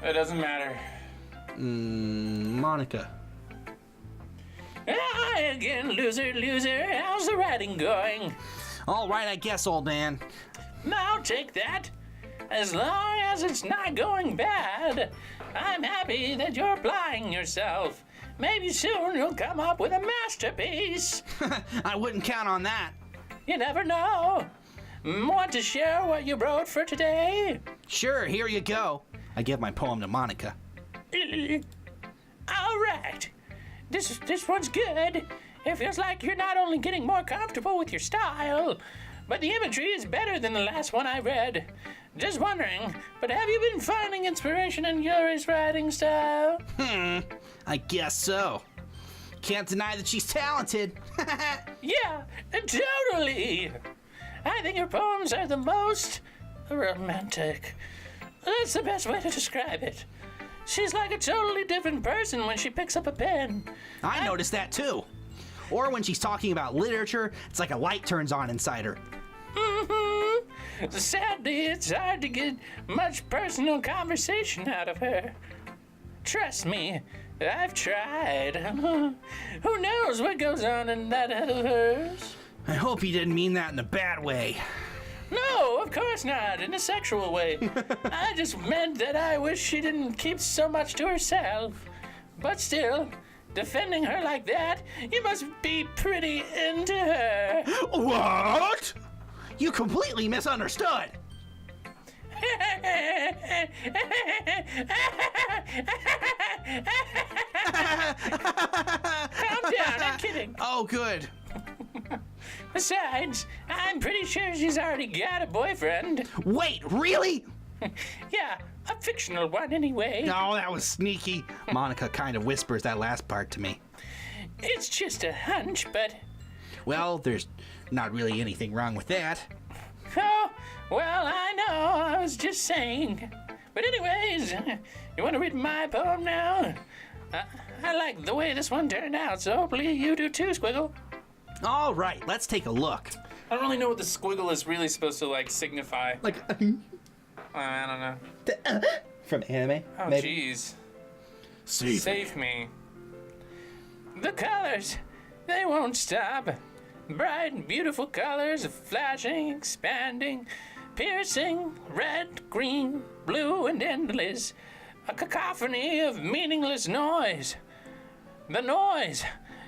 It doesn't matter. Monika. Hi again, loser. How's the writing going? All right, I guess, old man. I'll take that. As long as it's not going bad, I'm happy that you're applying yourself. Maybe soon you'll come up with a masterpiece. I wouldn't count on that. You never know. Want to share what you wrote for today? Sure, here you go. I give my poem to Monika. All right. This one's good. It feels like you're not only getting more comfortable with your style, but the imagery is better than the last one I read. Just wondering, but have you been finding inspiration in Yuri's writing style? I guess so. Can't deny that she's talented. Yeah, totally. I think her poems are the most romantic. That's the best way to describe it. She's like a totally different person when she picks up a pen. I noticed that too. Or when she's talking about literature, it's like a light turns on inside her. Mm-hmm. Sadly, it's hard to get much personal conversation out of her. Trust me, I've tried. Who knows what goes on in that head of hers? I hope you didn't mean that in a bad way. No, of course not, in a sexual way. I just meant that I wish she didn't keep so much to herself. But still, defending her like that, you must be pretty into her. What? You completely misunderstood. Calm down, I'm kidding. Oh, good. Besides, I'm pretty sure she's already got a boyfriend. Wait, really? Yeah, a fictional one anyway. No, that was sneaky. Monika kind of whispers that last part to me. It's just a hunch, but... Well, there's not really anything wrong with that. Oh, well, I know, I was just saying. But anyways, you want to read my poem now? I like the way this one turned out, so hopefully you do too, Squiggle. All right, let's take a look. I don't really know what the squiggle is really supposed to, like, signify. Like, I don't know. from anime, Oh, maybe? jeez. Save me. The colors, they won't stop. Bright and beautiful colors, flashing, expanding, piercing, red, green, blue, and endless. A cacophony of meaningless noise. The noise,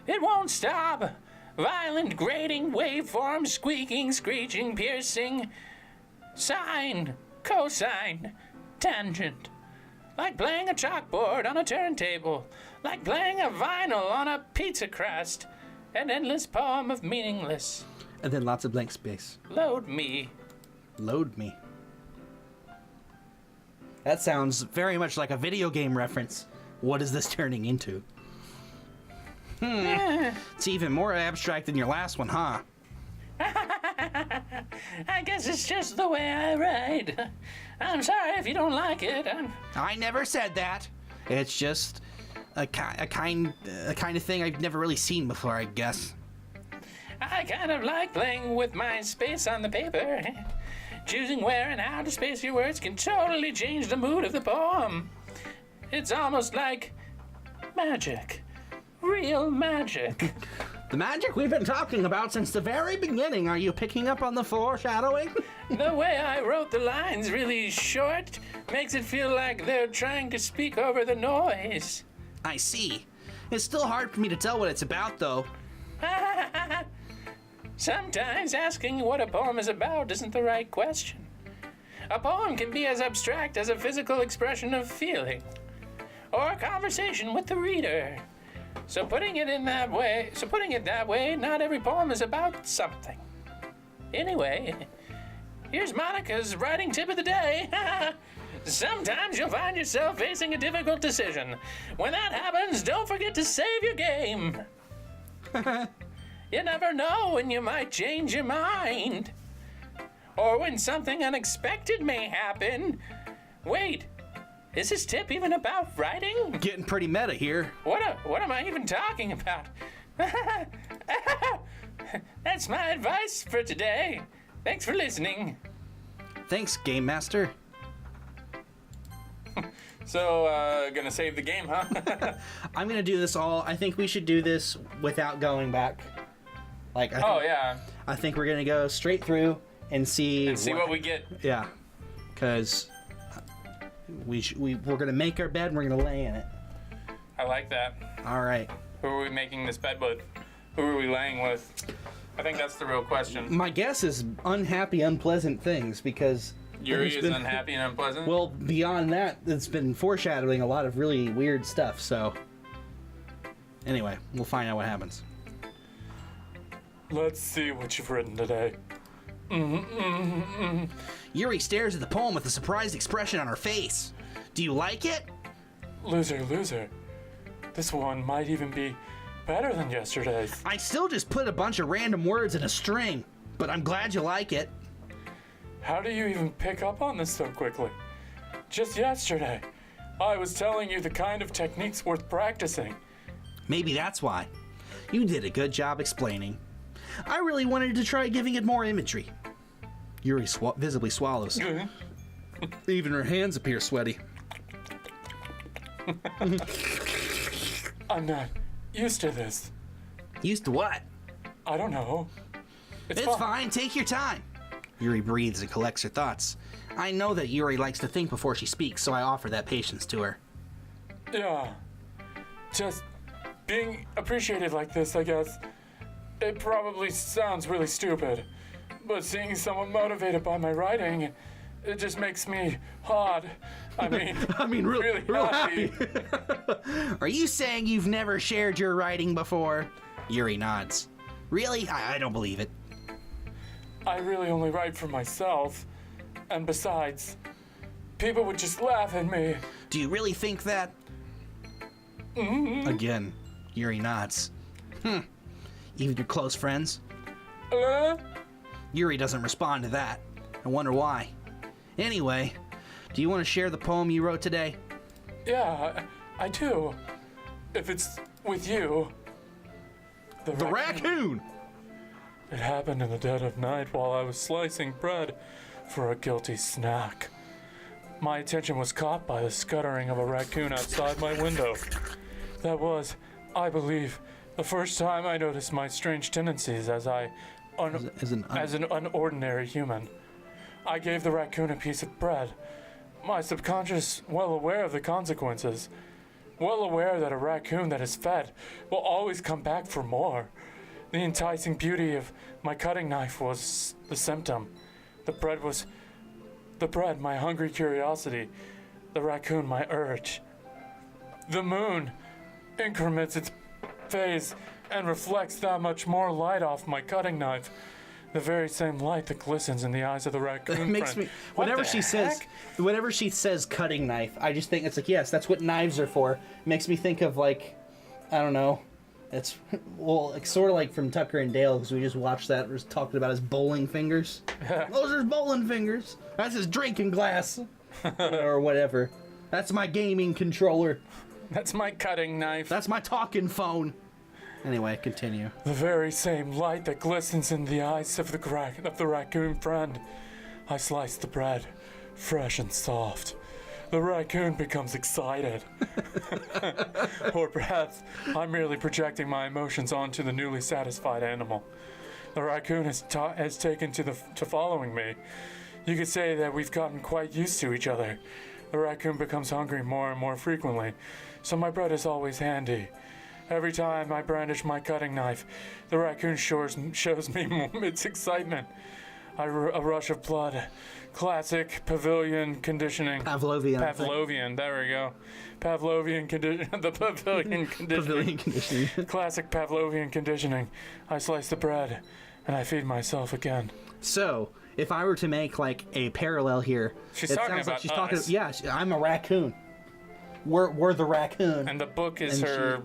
it won't stop. Violent, grating, waveforms, squeaking, screeching, piercing. Sine, cosine, tangent. Like playing a chalkboard on a turntable. Like playing a vinyl on a pizza crust. An endless poem of meaningless. And then lots of blank space. Load me. Load me. That sounds very much like a video game reference. What is this turning into? It's even more abstract than your last one, huh? I guess it's just the way I write. I'm sorry if you don't like it. I never said that. It's just a kind of thing I've never really seen before, I guess. I kind of like playing with my space on the paper. Choosing where and how to space your words can totally change the mood of the poem. It's almost like magic. Real magic. The magic we've been talking about since the very beginning. Are you picking up on the foreshadowing? The way I wrote the lines really short makes it feel like they're trying to speak over the noise. I see. It's still hard for me to tell what it's about, though. Sometimes asking what a poem is about isn't the right question. A poem can be as abstract as a physical expression of feeling, or a conversation with the reader. So putting it that way, not every poem is about something. Anyway, here's Monika's writing tip of the day. Sometimes you'll find yourself facing a difficult decision. When that happens, don't forget to save your game. You never know when you might change your mind. Or when something unexpected may happen. Wait, is this tip even about writing? Getting pretty meta here. What am I even talking about? That's my advice for today. Thanks for listening. Thanks, Game Master. So, gonna save the game, huh? I'm gonna do this all. I think we should do this without going back. Like, I think we're gonna go straight through and see what we get. Yeah, because we're gonna make our bed and we're gonna lay in it. I like that. All right. Who are we making this bed with? Who are we laying with? I think that's the real question. My guess is unhappy, unpleasant things because Yuri is unhappy and unpleasant? Well, beyond that, it's been foreshadowing a lot of really weird stuff, so... Anyway, we'll find out what happens. Let's see what you've written today. Yuri stares at the poem with a surprised expression on her face. Do you like it? Loser. This one might even be better than yesterday's. I still just put a bunch of random words in a string, but I'm glad you like it. How do you even pick up on this so quickly? Just yesterday, I was telling you the kind of techniques worth practicing. Maybe that's why. You did a good job explaining. I really wanted to try giving it more imagery. Yuri visibly swallows. Even her hands appear sweaty. I'm not used to this. Used to what? I don't know. It's fine. Take your time. Yuri breathes and collects her thoughts. I know that Yuri likes to think before she speaks, so I offer that patience to her. Yeah. Just being appreciated like this, I guess. It probably sounds really stupid, but seeing someone motivated by my writing, it just makes me odd. I mean, really happy. Are you saying you've never shared your writing before? Yuri nods. Really? I don't believe it. I really only write for myself. And besides, people would just laugh at me. Do you really think that? Again, Yuri nods. Even your close friends? Yuri doesn't respond to that. I wonder why. Anyway, do you want to share the poem you wrote today? Yeah, I do. If it's with you. The raccoon! It happened in the dead of night while I was slicing bread for a guilty snack. My attention was caught by the scuttering of a raccoon outside my window. That was, I believe, the first time I noticed my strange tendencies as an unordinary human. I gave the raccoon a piece of bread, my subconscious well aware of the consequences, well aware that a raccoon that is fed will always come back for more. The enticing beauty of my cutting knife was the symptom. The bread, my hungry curiosity. The raccoon, my urge. The moon increments its phase and reflects that much more light off my cutting knife. The very same light that glistens in the eyes of the raccoon. It makes me whenever she says cutting knife, I just think it's like, yes, that's what knives are for. It makes me think of, like, I don't know. It's sort of like from Tucker and Dale, because we just watched that. We're talking about his bowling fingers. Those are his bowling fingers. That's his drinking glass, or whatever. That's my gaming controller. That's my cutting knife. That's my talking phone. Anyway, continue. The very same light that glistens in the eyes of the raccoon friend. I slice the bread, fresh and soft. The raccoon becomes excited. Or perhaps I'm merely projecting my emotions onto the newly satisfied animal. The raccoon has taken to following me. You could say that we've gotten quite used to each other. The raccoon becomes hungry more and more frequently, so my bread is always handy. Every time I brandish my cutting knife, the raccoon shows me its excitement. A rush of blood. Classic Pavlovian conditioning. Pavlovian, there we go. Pavlovian conditioning. The Pavlovian conditioning. Pavlovian conditioning. Classic Pavlovian conditioning. I slice the bread, and I feed myself again. So, if I were to make, like, a parallel here, she's talking about like she's us. Yeah, I'm a raccoon. We're the raccoon. And the book is her...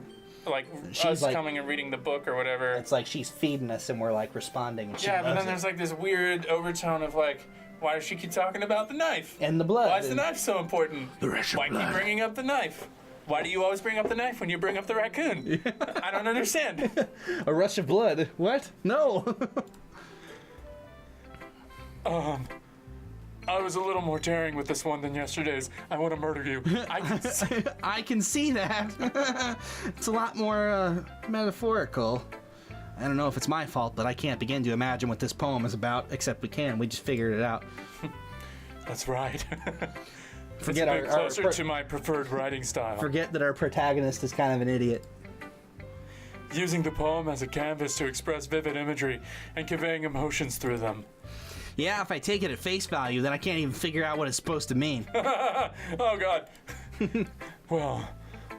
us coming and reading the book or whatever. It's like she's feeding us and we're like responding. And but then there's like this weird overtone of like, why does she keep talking about the knife? And the blood. Why is the knife so important? The rush of Why blood. keep bringing up the knife? Why do you always bring up the knife when you bring up the raccoon? I don't understand. A rush of blood? What? No. I was a little more daring with this one than yesterday's. I want to murder you. I can see that. It's a lot more metaphorical. I don't know if it's my fault, but I can't begin to imagine what this poem is about, except we can. We just figured it out. That's right. Forget it's a bit closer to my preferred writing style. Forget that our protagonist is kind of an idiot. Using the poem as a canvas to express vivid imagery and conveying emotions through them. Yeah, if I take it at face value, then I can't even figure out what it's supposed to mean. Oh, God. Well,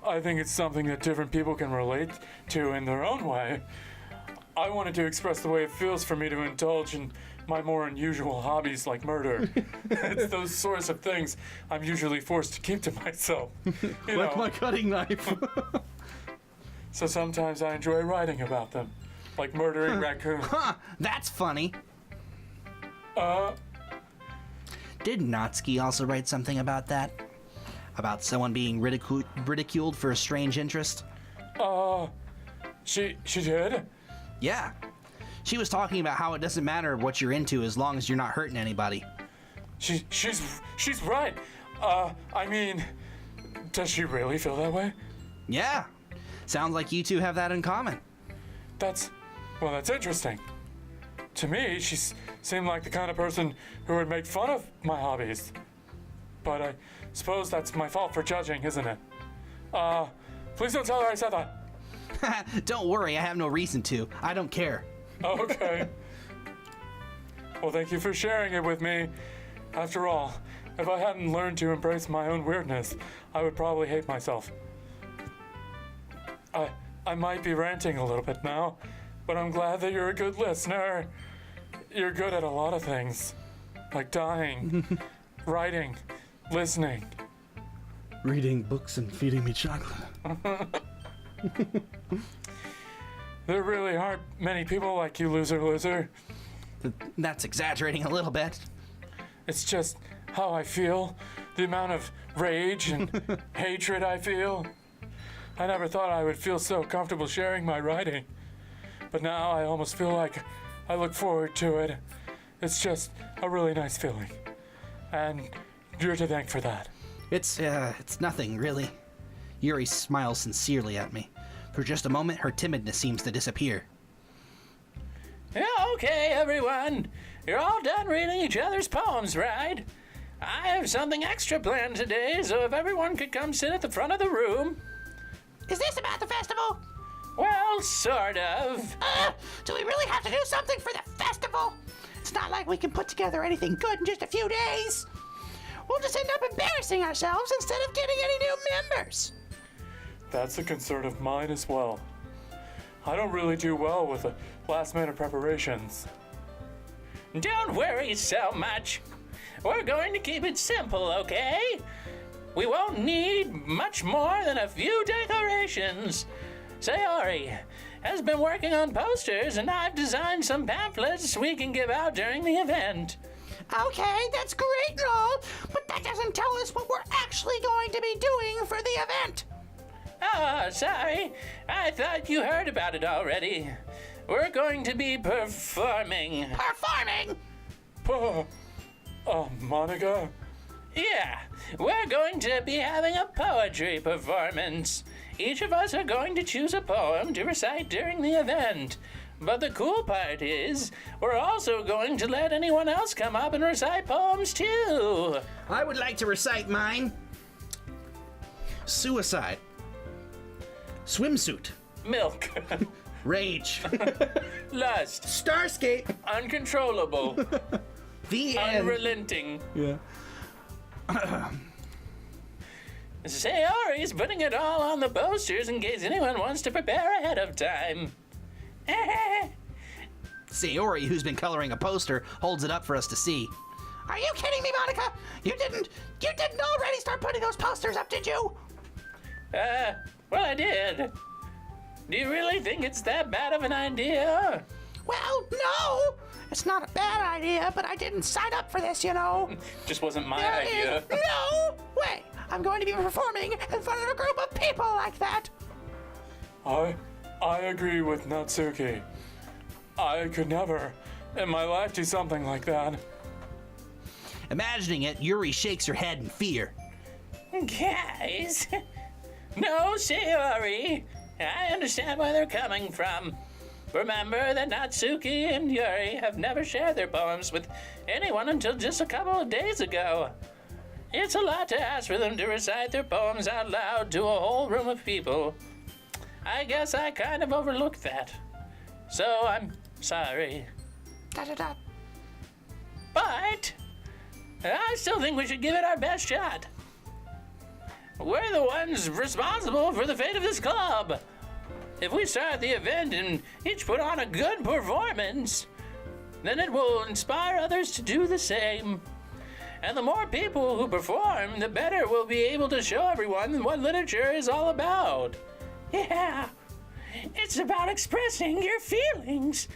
I think it's something that different people can relate to in their own way. I wanted to express the way it feels for me to indulge in my more unusual hobbies like murder. It's those sorts of things I'm usually forced to keep to myself. Like my cutting knife. So sometimes I enjoy writing about them, like murdering raccoons. Huh, that's funny. Did Natsuki also write something about that? About someone being ridiculed for a strange interest? She did? Yeah. She was talking about how it doesn't matter what you're into as long as you're not hurting anybody. She's right. I mean, does she really feel that way? Yeah. Sounds like you two have that in common. That's interesting. To me, she seemed like the kind of person who would make fun of my hobbies. But I suppose that's my fault for judging, isn't it? Please don't tell her I said that. Don't worry, I have no reason to. I don't care. Okay. Well, thank you for sharing it with me. After all, if I hadn't learned to embrace my own weirdness, I would probably hate myself. I might be ranting a little bit now, but I'm glad that you're a good listener. You're good at a lot of things, like dying, writing, listening. Reading books and feeding me chocolate. There really aren't many people like you, loser. That's exaggerating a little bit. It's just how I feel, the amount of rage and hatred I feel. I never thought I would feel so comfortable sharing my writing, but now I almost feel like I look forward to it. It's just a really nice feeling, and you're to thank for that. It's nothing, really. Yuri smiles sincerely at me. For just a moment, her timidness seems to disappear. Yeah, okay, everyone. You're all done reading each other's poems, right? I have something extra planned today, so if everyone could come sit at the front of the room. Is this about the festival? Well, sort of. Do we really have to do something for the festival? It's not like we can put together anything good in just a few days. We'll just end up embarrassing ourselves instead of getting any new members. That's a concern of mine as well. I don't really do well with the last-minute preparations. Don't worry so much. We're going to keep it simple, okay? We won't need much more than a few decorations. Sayori has been working on posters, and I've designed some pamphlets we can give out during the event. Okay, that's great and all, but that doesn't tell us what we're actually going to be doing for the event. Oh, sorry. I thought you heard about it already. We're going to be performing. Performing? Monika? Yeah, we're going to be having a poetry performance. Each of us are going to choose a poem to recite during the event. But the cool part is, we're also going to let anyone else come up and recite poems too. I would like to recite mine. Suicide. Swimsuit. Milk. Rage. Lust. Starscape. Uncontrollable. The end. Unrelenting. Yeah. Sayori's putting it all on the posters in case anyone wants to prepare ahead of time. Sayori, who's been coloring a poster, holds it up for us to see. Are you kidding me, Monika? You didn't already start putting those posters up, did you? Well, I did. Do you really think it's that bad of an idea? Well, no. It's not a bad idea, but I didn't sign up for this, you know. Just wasn't my idea. No way. I'm going to be performing in front of a group of people like that. I agree with Natsuki. I could never in my life do something like that. Imagining it, Yuri shakes her head in fear. Guys, no, Sayori. I understand where they're coming from. Remember that Natsuki and Yuri have never shared their poems with anyone until just a couple of days ago. It's a lot to ask for them to recite their poems out loud to a whole room of people. I guess I kind of overlooked that. So I'm sorry. Da-da-da. But I still think we should give it our best shot. We're the ones responsible for the fate of this club. If we start the event and each put on a good performance, then it will inspire others to do the same. And the more people who perform, the better we'll be able to show everyone what literature is all about. Yeah, it's about expressing your feelings,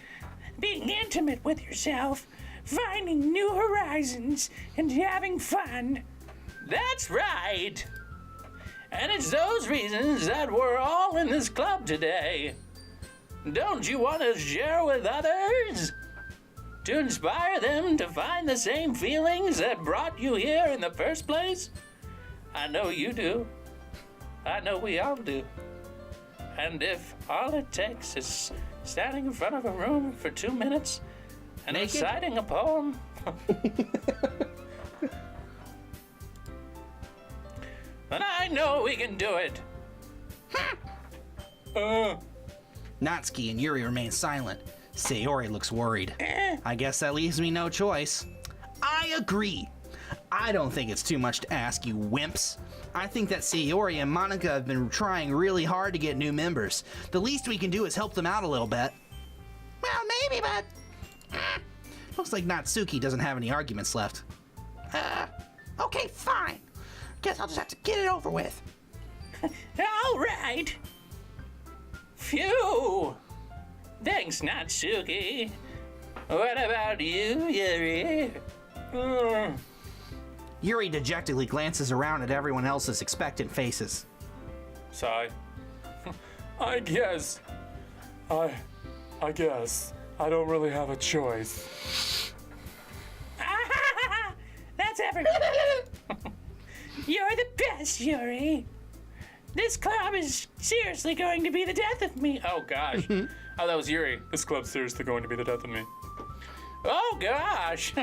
being intimate with yourself, finding new horizons, and having fun. That's right. And it's those reasons that we're all in this club today. Don't you want to share with others? To inspire them to find the same feelings that brought you here in the first place? I know you do. I know we all do. And if all it takes is standing in front of a room for 2 minutes and Naked? reciting a poem... then I know we can do it. Natsuki and Yuri remain silent. Sayori looks worried. I guess that leaves me no choice. I agree. I don't think it's too much to ask, you wimps. I think that Sayori and Monika have been trying really hard to get new members. The least we can do is help them out a little bit. Well, maybe, but... Looks like Natsuki doesn't have any arguments left. Okay, fine. Guess I'll just have to get it over with. All right. Phew. Thanks, Natsuki. What about you, Yuri? Yuri dejectedly glances around at everyone else's expectant faces. Sigh. I guess. I guess. I don't really have a choice. That's everyone. You're the best, Yuri. This club is seriously going to be the death of me. Oh, gosh. Oh, that was Yuri. This club's seriously going to be the death of me. Oh, gosh.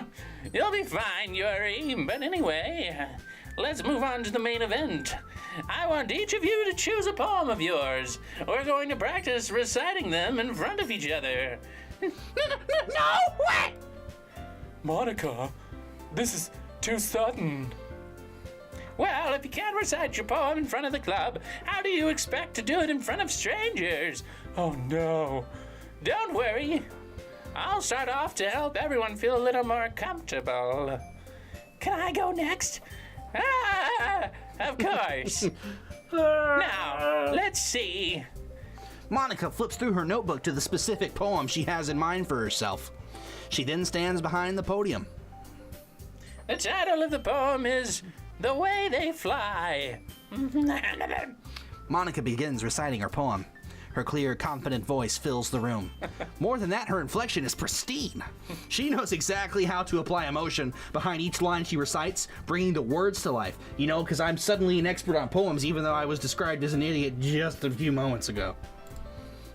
You'll be fine, Yuri. But anyway, let's move on to the main event. I want each of you to choose a poem of yours. We're going to practice reciting them in front of each other. No, wait! Monika, this is too sudden. Well, if you can't recite your poem in front of the club, how do you expect to do it in front of strangers? Oh no. Don't worry. I'll start off to help everyone feel a little more comfortable. Can I go next? Ah, of course. Now, let's see. Monika flips through her notebook to the specific poem she has in mind for herself. She then stands behind the podium. The title of the poem is The Way They Fly. Monika begins reciting her poem. Her clear, confident voice fills the room. More than that, her inflection is pristine. She knows exactly how to apply emotion behind each line she recites, bringing the words to life. You know, because I'm suddenly an expert on poems, even though I was described as an idiot just a few moments ago.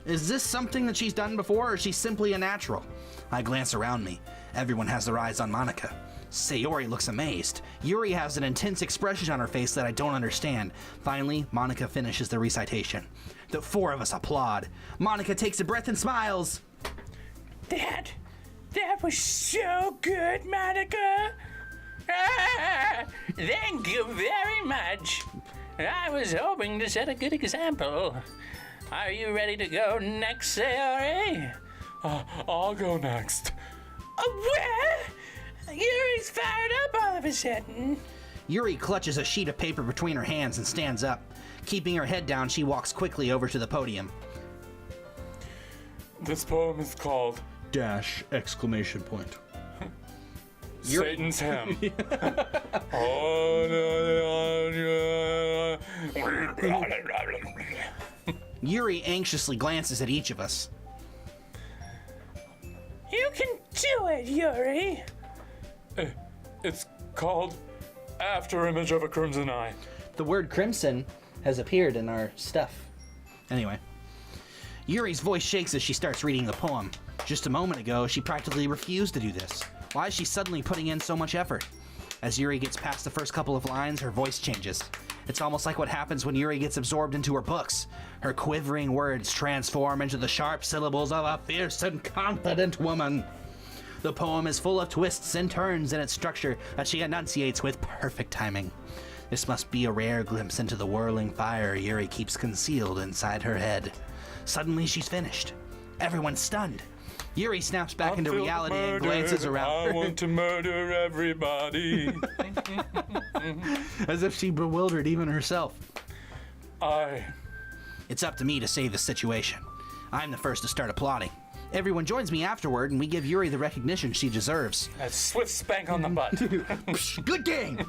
Is this something that she's done before, or is she simply a natural? I glance around me. Everyone has their eyes on Monika. Sayori looks amazed. Yuri has an intense expression on her face that I don't understand. Finally, Monika finishes the recitation. The four of us applaud. Monika takes a breath and smiles. That was so good, Monika. Thank you very much. I was hoping to set a good example. Are you ready to go next, Sayori? I'll go next. What? Yuri's fired up all of a sudden. Yuri clutches a sheet of paper between her hands and stands up. Keeping her head down, she walks quickly over to the podium. This poem is called Dash exclamation point. Satan's Hymn. Yuri anxiously glances at each of us. You can do it, Yuri. It's called After Image of a Crimson Eye. The word crimson has appeared in our stuff. Anyway. Yuri's voice shakes as she starts reading the poem. Just a moment ago, she practically refused to do this. Why is she suddenly putting in so much effort? As Yuri gets past the first couple of lines, her voice changes. It's almost like what happens when Yuri gets absorbed into her books. Her quivering words transform into the sharp syllables of a fierce and confident woman. The poem is full of twists and turns in its structure that she enunciates with perfect timing. This must be a rare glimpse into the whirling fire Yuri keeps concealed inside her head. Suddenly she's finished. Everyone's stunned. Yuri snaps back into reality and glances around. I want to murder everybody. As if she bewildered even herself. It's up to me to save the situation. I'm the first to start applauding. Everyone joins me afterward, and we give Yuri the recognition she deserves. A swift spank on the butt. Good game!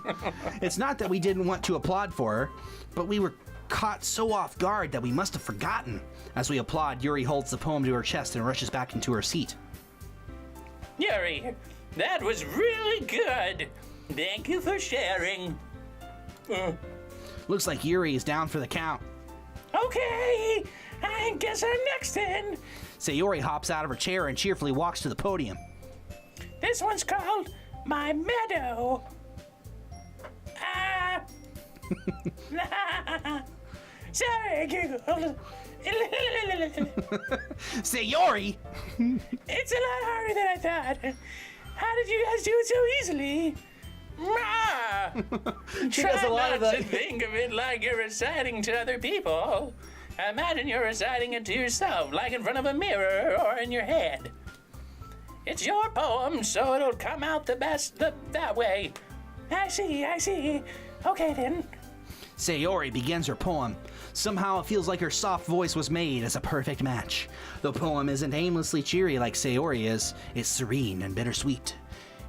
It's not that we didn't want to applaud for her, but we were caught so off guard that we must have forgotten. As we applaud, Yuri holds the poem to her chest and rushes back into her seat. Yuri, that was really good. Thank you for sharing. Looks like Yuri is down for the count. Okay, I guess I'm next then. Sayori hops out of her chair and cheerfully walks to the podium. This one's called My Meadow. Sorry, I giggled. Sayori! It's a lot harder than I thought. How did you guys do it so easily? She Try does a lot not of that. to think of it like you're reciting to other people. Imagine you're reciting it to yourself, like in front of a mirror or in your head. It's your poem, so it'll come out the best that way. I see. Okay then. Sayori begins her poem. Somehow it feels like her soft voice was made as a perfect match. The poem isn't aimlessly cheery like Sayori is, it's serene and bittersweet.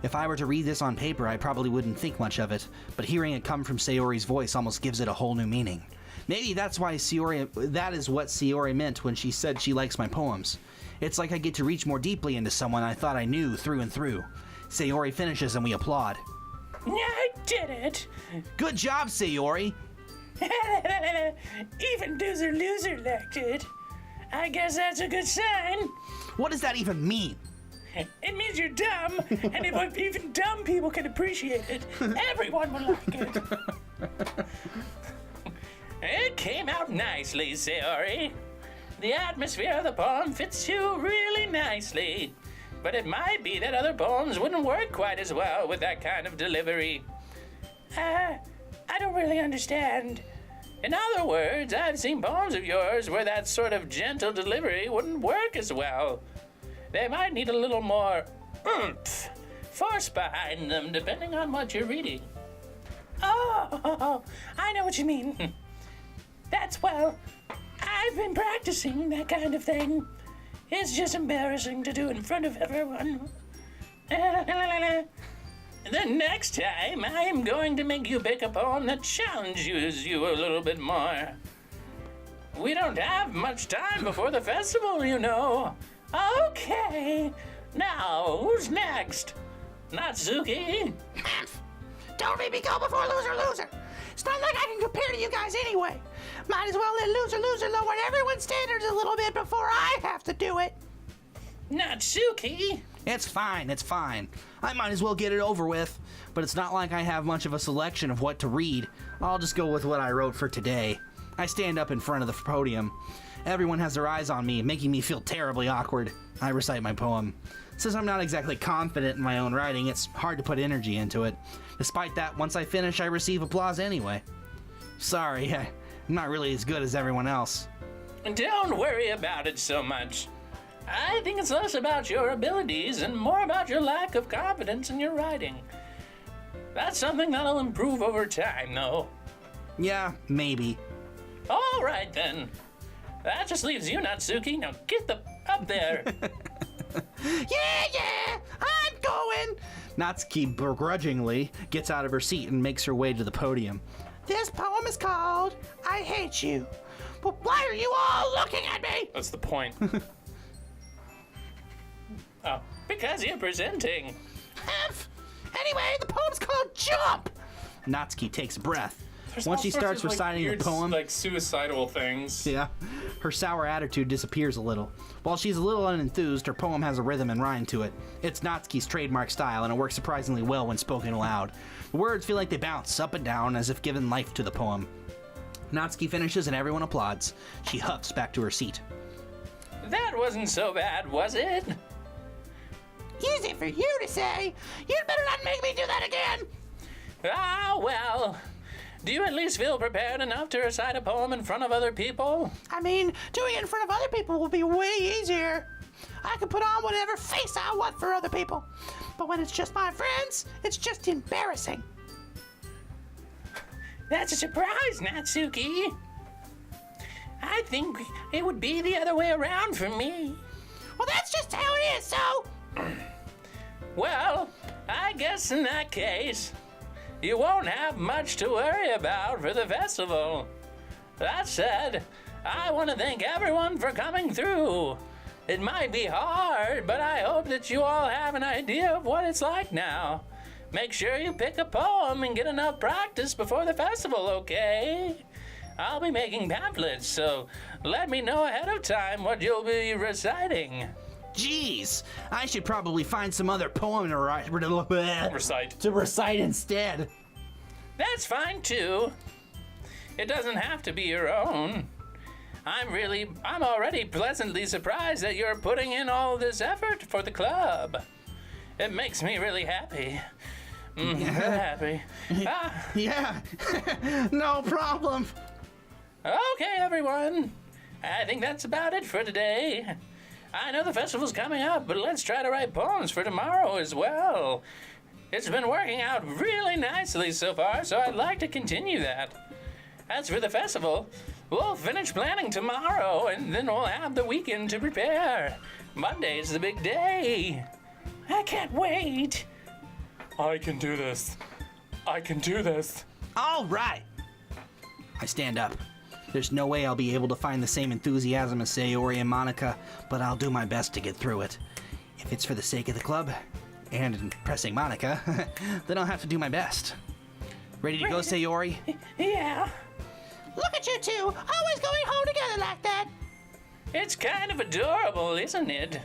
If I were to read this on paper, I probably wouldn't think much of it, but hearing it come from Sayori's voice almost gives it a whole new meaning. Maybe that's why that is what Sayori meant when she said she likes my poems. It's like I get to reach more deeply into someone I thought I knew through and through. Sayori finishes and we applaud. I did it. Good job, Sayori! Even Doozer Loser liked it. I guess that's a good sign. What does that even mean? It means you're dumb, and if even dumb people can appreciate it, everyone will like it. It came out nicely, Sayori. The atmosphere of the poem fits you really nicely. But it might be that other poems wouldn't work quite as well with that kind of delivery. I don't really understand. In other words, I've seen poems of yours where that sort of gentle delivery wouldn't work as well. They might need a little more oomph, force behind them, depending on what you're reading. Oh, I know what you mean. I've been practicing that kind of thing. It's just embarrassing to do in front of everyone. The next time, I am going to make you pick a poem that challenges you a little bit more. We don't have much time before the festival, you know. Okay, now who's next? Natsuki? Don't make me go before loser. It's not like I can compare to you guys anyway. Might as well let loser lower everyone's standards a little bit before I have to do it. Natsuki? It's fine. I might as well get it over with. But it's not like I have much of a selection of what to read. I'll just go with what I wrote for today. I stand up in front of the podium. Everyone has their eyes on me, making me feel terribly awkward. I recite my poem. Since I'm not exactly confident in my own writing, it's hard to put energy into it. Despite that, once I finish, I receive applause anyway. Sorry, I'm not really as good as everyone else. Don't worry about it so much. I think it's less about your abilities and more about your lack of confidence in your writing. That's something that'll improve over time, though. Yeah, maybe. All right, then. That just leaves you, Natsuki. Now get up there. Yeah, I'm going. Natsuki begrudgingly gets out of her seat and makes her way to the podium. This poem is called I Hate You. But why are you all looking at me? That's the point. Oh, because you're presenting. Anyway, the poem's called Jump. Natsuki takes a breath. There's Once all she sorts starts of, like, reciting weird, the poem, like suicidal things. yeah, her sour attitude disappears a little. While she's a little unenthused, her poem has a rhythm and rhyme to it. It's Natsuki's trademark style, and it works surprisingly well when spoken aloud. The words feel like they bounce up and down as if giving life to the poem. Natsuki finishes and everyone applauds. She huffs back to her seat. That wasn't so bad, was it? Easy for you to say. You'd better not make me do that again. Ah, well. Do you at least feel prepared enough to recite a poem in front of other people? I mean, doing it in front of other people will be way easier. I can put on whatever face I want for other people. But when it's just my friends, it's just embarrassing. That's a surprise, Natsuki. I think it would be the other way around for me. Well, that's just how it is, so... Well, I guess in that case, you won't have much to worry about for the festival. That said, I want to thank everyone for coming through. It might be hard, but I hope that you all have an idea of what it's like now. Make sure you pick a poem and get enough practice before the festival, okay? I'll be making pamphlets, so let me know ahead of time what you'll be reciting. Jeez, I should probably find some other poem to recite instead. That's fine too. It doesn't have to be your own. I'm already pleasantly surprised that you're putting in all this effort for the club. It makes me really happy. Real happy. Yeah, no problem. Okay, everyone. I think that's about it for today. I know the festival's coming up, but let's try to write poems for tomorrow as well. It's been working out really nicely so far, so I'd like to continue that. As for the festival, we'll finish planning tomorrow, and then we'll have the weekend to prepare. Monday's the big day. I can't wait. I can do this. I can do this. All right. I stand up. There's no way I'll be able to find the same enthusiasm as Sayori and Monika, but I'll do my best to get through it. If it's for the sake of the club, and impressing Monika, then I'll have to do my best. Ready to go, Sayori? Yeah, Look at you two, always going home together like that. it's kind of adorable, isn't it?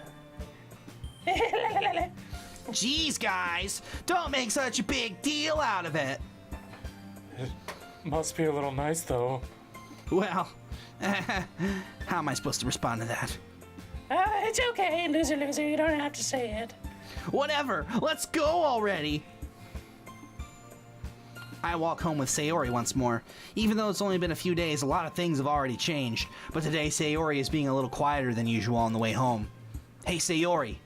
Jeez, guys, don't make such a big deal out of it. Must be a little nice, though. Well, how am I supposed to respond to that? It's okay, loser, you don't have to say it. Whatever, let's go already! I walk home with Sayori once more. Even though it's only been a few days, a lot of things have already changed. But today, Sayori is being a little quieter than usual on the way home. Hey, Sayori.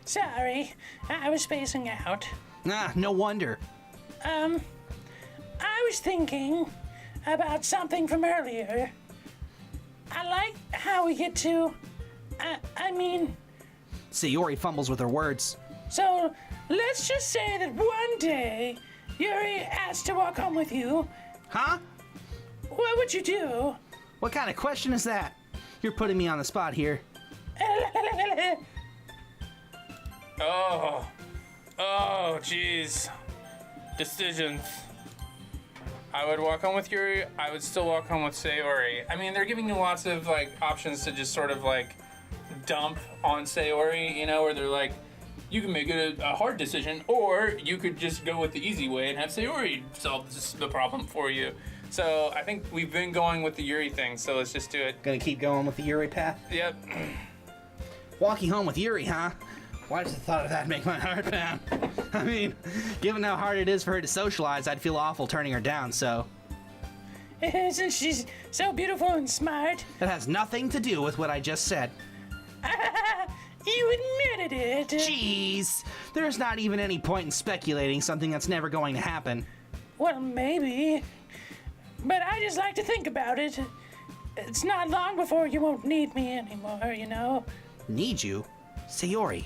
Sorry, I was spacing out. Ah, no wonder. I was thinking about something from earlier. I like how we get to... I mean... Sayori fumbles with her words. So, let's just say that one day, Yuri asked to walk home with you. Huh? What would you do? What kind of question is that? You're putting me on the spot here. Oh, jeez. Decisions. I would walk home with Yuri. I would still walk home with Sayori. I mean, they're giving you lots of like options to just sort of like dump on Sayori, you know, where they're like, you can make it a hard decision, or you could just go with the easy way and have Sayori solve the problem for you. So I think we've been going with the Yuri thing, so let's just do it. Gonna keep going with the Yuri path? Yep. Walking home with Yuri, huh? Why does the thought of that make my heart pound? I mean, given how hard it is for her to socialize, I'd feel awful turning her down, so... Isn't she so beautiful and smart? That has nothing to do with what I just said. You admitted it. Jeez, there's not even any point in speculating something that's never going to happen. Well, maybe. But I just like to think about it. It's not long before you won't need me anymore, you know? Need you? Sayori,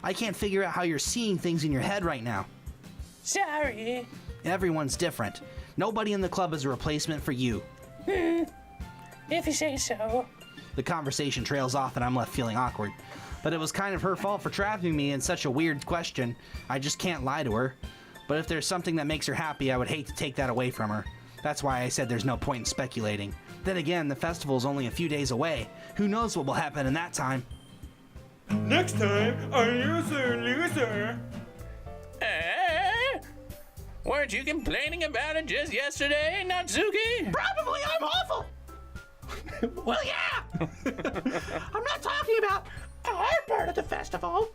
I can't figure out how you're seeing things in your head right now. Sorry. Everyone's different. Nobody in the club is a replacement for you. If you say so. The conversation trails off and I'm left feeling awkward. But it was kind of her fault for trapping me in such a weird question. I just can't lie to her. But if there's something that makes her happy, I would hate to take that away from her. That's why I said there's no point in speculating. Then again, the festival's only a few days away. Who knows what will happen in that time? Next time on Loser. Weren't you complaining about it just yesterday, Natsuki? Probably I'm awful. Well, yeah. I'm not talking about our part of the festival.